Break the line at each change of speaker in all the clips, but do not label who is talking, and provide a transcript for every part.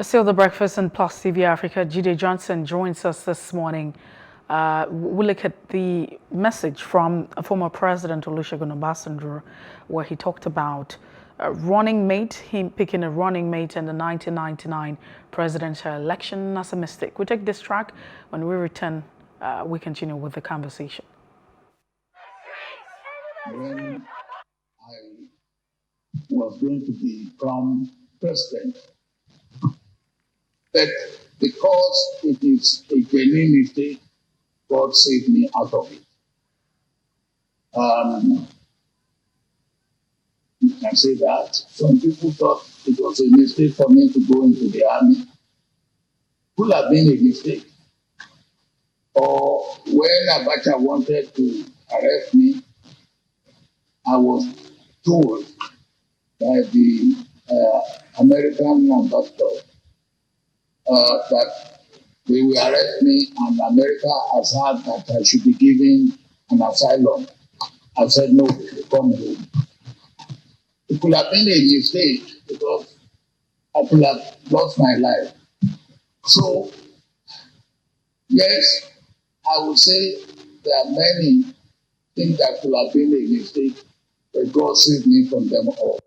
Still the breakfast in Plus TV Africa. Jide Johnson joins us this morning. We'll look at the message from former President Olusegun Obasanjo, where he talked about a running mate, him picking a running mate in the 1999 presidential election as a mistake. We take this track. When we return, we continue with the conversation.
When I was going to become president, but because it is a genuine mistake, God saved me out of it. You can say that. Some people thought it was a mistake for me to go into the army. Could have been a mistake. Or when Abacha wanted to arrest me, I was told by the American ambassador that they will arrest me, and America has heard that I should be given an asylum. I said no, come home. It could have been a mistake because I could have lost my life. So, yes, I would say there are many things that could have been a mistake, but God saved me from them all.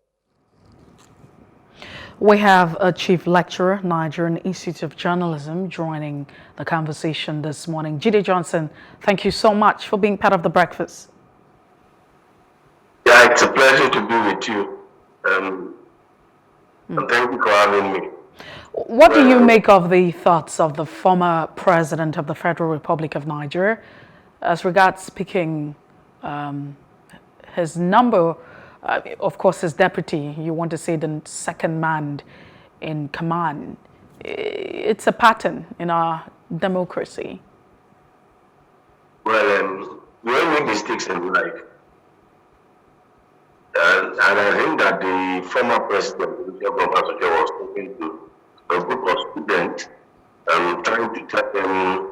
We have a chief lecturer, Nigerian Institute of Journalism, joining the conversation this morning. Jide Johnson, thank you so much for being part of the breakfast.
Yeah, it's a pleasure to be with you. And thank you for having me.
What do you make of the thoughts of the former president of the Federal Republic of Nigeria as regards picking his number, of course, his deputy, you want to say the second man in command? It's a pattern in our democracy.
Well, we all make mistakes in life. And I think that the former president, Obasanjo, was talking to a group of students and trying to tell them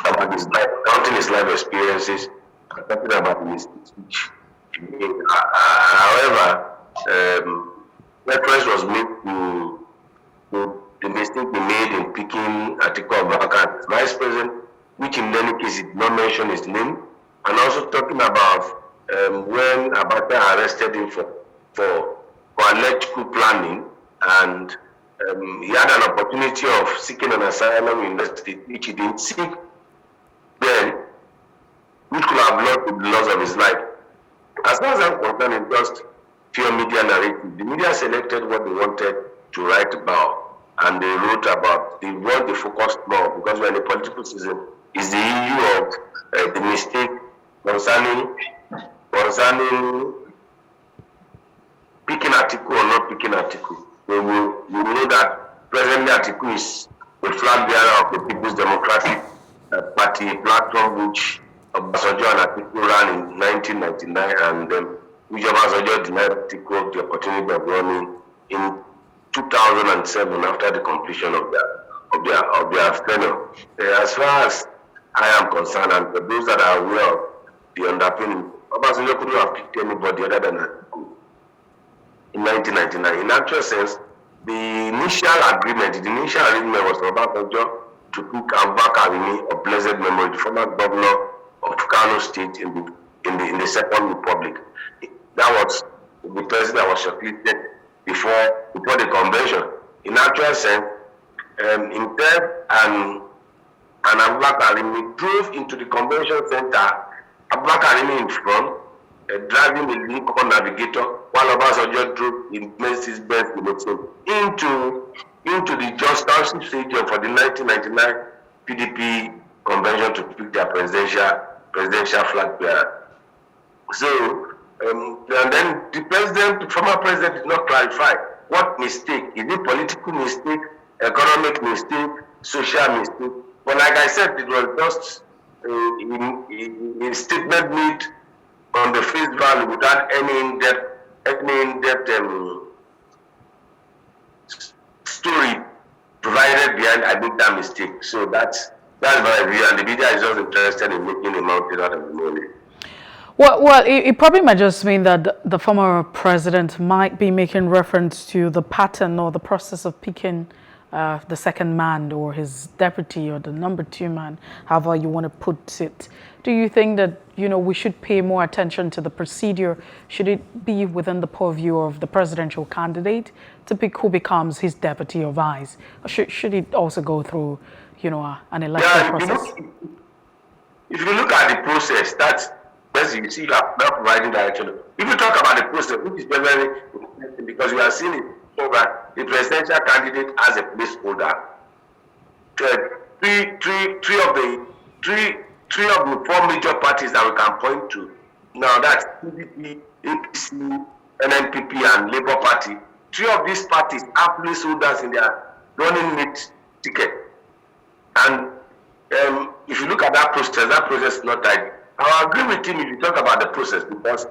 about his life, counting his life experiences, and talking about the mistakes which he made. However, reference was made to the mistake he made in picking Atiku Abubakar as vice president, which in any case he did not mention his name, and also talking about when Abacha arrested him for alleged coup planning, and he had an opportunity of seeking an asylum in the state, which he didn't seek then, which could have led to the loss of his life. As far as I'm concerned, it's just pure media narrative. The media selected what they wanted to write about, and they wrote about, they want to focus more, because we're in a political season, is the issue of the mistake concerning picking Atiku or not picking Atiku. We know that President Atiku is the flag bearer of the People's Democratic Party platform, which Obasanjo and Atiku ran in 1999, and which Obasanjo denied Atiku the opportunity of running in 2007 after the completion of their tenure. As far as I am concerned, and for those that are aware of the underpinning, Obasanjo couldn't have picked anybody other than Atiku in 1999. In actual sense, the initial arrangement was for Obasanjo to pick Abubakar of blessed memory, the former governor of Kano State in the Second Republic. That was the person that was shortlisted before the convention. In actual sense, Intel and Abubakar drove into the convention center, Abubakar in front, driving the Lincoln Navigator, while Obasanjo drove in Mercedes-Benz into the George Township Stadium for the 1999 PDP convention to pick their presidential flag bearer. So, and then the former president did not clarify what mistake. Is it political mistake, economic mistake, social mistake? But like I said, it was just a statement made on the face value without any in-depth story provided behind I made that mistake. So that's my view, and the media is just interested in making a mountain out of the money.
Well, it probably might just mean that the former president might be making reference to the pattern or the process of picking the second man or his deputy or the number two man, however you want to put it. Do you think that, we should pay more attention to the procedure? Should it be within the purview of the presidential candidate to pick who becomes his deputy or vice? Or should it also go through, an electoral process?
If you look at the process, that's you see you are not providing direction. If you talk about the process, which is very interesting because you are seeing it so that the presidential candidate has a placeholder. Three of the four major parties that we can point to. Now that's PDP, APC, NNPP, and Labour Party. Three of these parties have placeholders in their running mate ticket. And if you look at that process is not tidy. I agree with him if you talk about the process because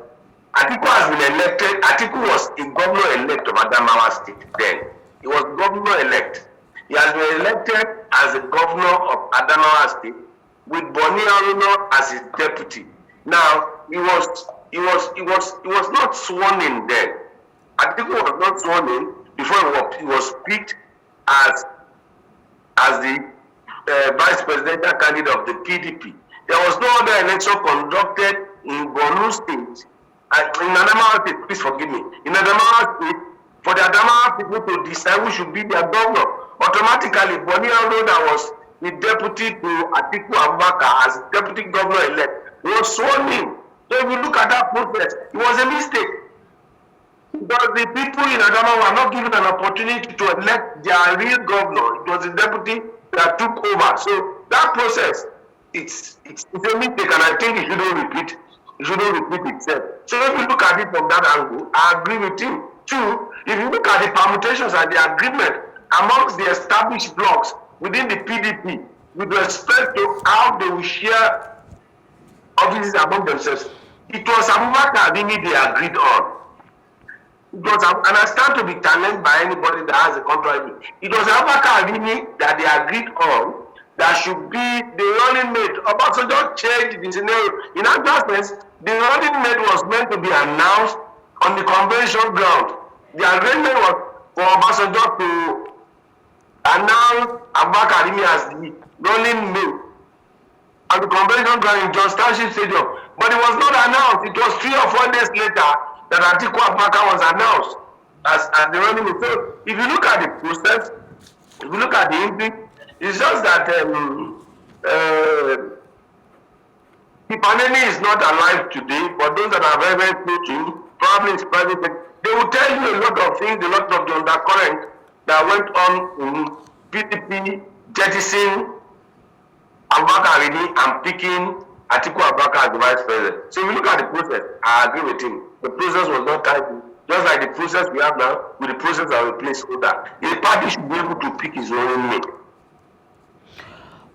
Atiku has been elected. Atiku was a governor-elect of Adamawa State then. He was governor-elect. He has been elected as the governor of Adamawa State with Boni Aruno as his deputy. Now he was not sworn in then. Atiku was not sworn in before he was picked as the vice presidential candidate of the PDP. There was no other election conducted in Borno State. In Adamawa State, please forgive me. In Adamawa State, for the Adamawa people to decide who should be their governor. Automatically, Boni Aruno was the deputy to Atiku Abubakar as deputy governor-elect. He was sworn in. So if you look at that process, it was a mistake. Because the people in Adamawa were not given an opportunity to elect their real governor. It was the deputy that took over. So that process, it's a mistake, and I think it shouldn't repeat itself. So if you look at it from that angle, I agree with you. Two, if you look at the permutations and the agreement amongst the established blocks within the PDP with respect to how they will share offices among themselves, it was Abubakar Adini they agreed on. It was, and I stand to be challenged by anybody that has a contrary view. It was Abubakar Adini that they agreed on that should be the running mate. Obasanjo changed the scenario. In actual sense, the running mate was meant to be announced on the convention ground. The agreement was for Obasanjo to announce Abubakar Adini as the running mate at the convention ground in John Township Stadium. But it was not announced. It was 3 or 4 days later that Atiku Abubakar was announced as the running mate. So if you look at the process, if you look at the entry, it's just that Ipaneni is not alive today, but those that are very, very close to him, probably his private, they will tell you a lot of things, a lot of the undercurrent that went on in PDP, jettisoning Abubakar Adini and picking Atiku Abubakar as the vice president. So if you look at the process, I agree with him. The process was not tidy, just like the process we have now with the process that we place holder. A party should be able to pick his own mate.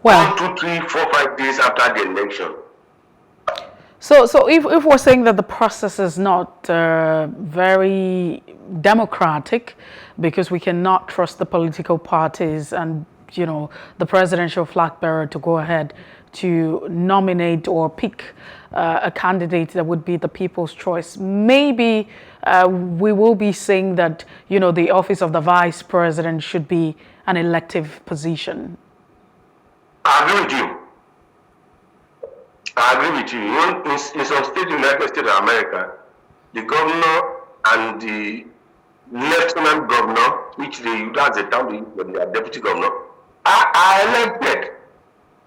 Well,
1, 2, 3, 4, 5 days after the election.
So if we're saying that the process is not very democratic, because we cannot trust the political parties and the presidential flag bearer to go ahead to nominate or pick a candidate that would be the people's choice, maybe we will be saying that the office of the vice president should be an elective position.
I agree with you. I agree with you. In some states in the United States of America, the governor and the lieutenant governor, which that's the term they use for their deputy governor, are elected.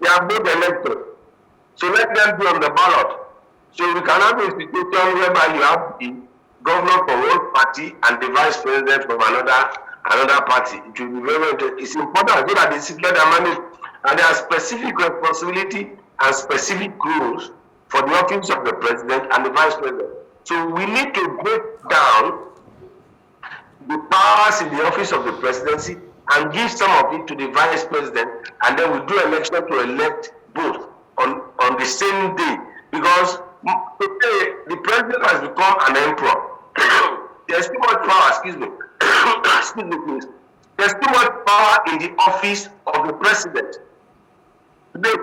They are both elected. So let them be on the ballot. So we can have a situation whereby you have the governor from one party and the vice president from another party. It will be very interesting. It's important so that the secret are managed, and there are specific responsibility and specific rules for the office of the president and the vice president. So we need to break down the powers in the office of the presidency and give some of it to the vice president, and then we do election to elect both on the same day. Because today the president has become an emperor. There's too much power, excuse me, please. There's too much power in the office of the president. Today,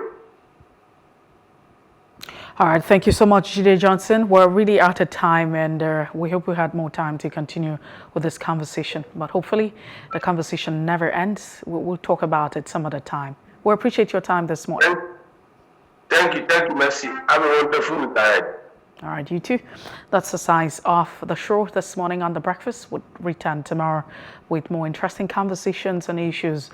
All right, thank you so much, Jide Johnson. We're really out of time, and we hope we had more time to continue with this conversation. But hopefully, the conversation never ends. We'll talk about it some other time. We appreciate your time this morning.
Thank you, Mercy. Have a wonderful week ahead.
All right, you too. That's the size of the show this morning on The Breakfast. We'll return tomorrow with more interesting conversations and issues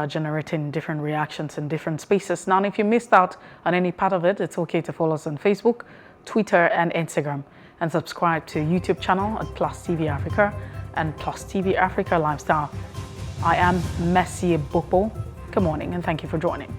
generating different reactions in different spaces. Now, if you missed out on any part of it, it's okay to follow us on Facebook, Twitter, and Instagram, and subscribe to YouTube channel at PlusTvAfrica and PlusTvAfrica Lifestyle. I am Messi Bopo. Good morning, and thank you for joining.